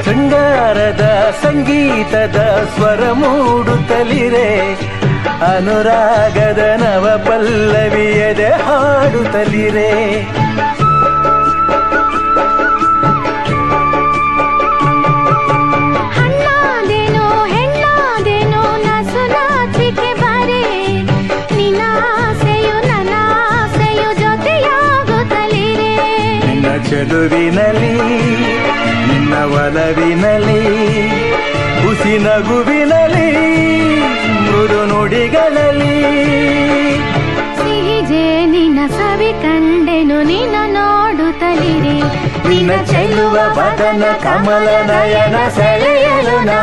ಶೃಂಗಾರದ ಸಂಗೀತದ ಸ್ವರ ಮೂಡುತ್ತಲಿರೆ, ಅನುರಾಗದ ನವ ಪಲ್ಲವಿಯದೆ ಹಾಡುತ್ತಲಿರೆ. ಹಣ್ಣಾದೇನೋ ಹೆಣ್ಣಾದೇನೋ ನಸು ನಾಚಿಕೆ ಬರೆ, ನಿನ್ನ ಆಸೆಯು ನನ್ನ ಆಸೆಯು ಜೊತೆಯಾಗುತ್ತಲಿರೆ. ನಿನ್ನ ಚೆಲುವಿನಲಿ ನಿನ್ನ ಒಲವಿನಲಿ ಹುಸಿ ನಗುವಿನಲಿ ಮೃದು ನುಡಿಗಳಲ್ಲಿ ಸಿಹಿ ಜೇನಿನ ಸವಿ ಕಂಡೆನು ನಿನ್ನ ನೋಡುತ್ತಲಿರೆ. ನಿನ್ನ ಚೆಲ್ಲುವ ಬದನ ಕಮಲ ನಯನ ಸೆಳೆಯಲು ನಾ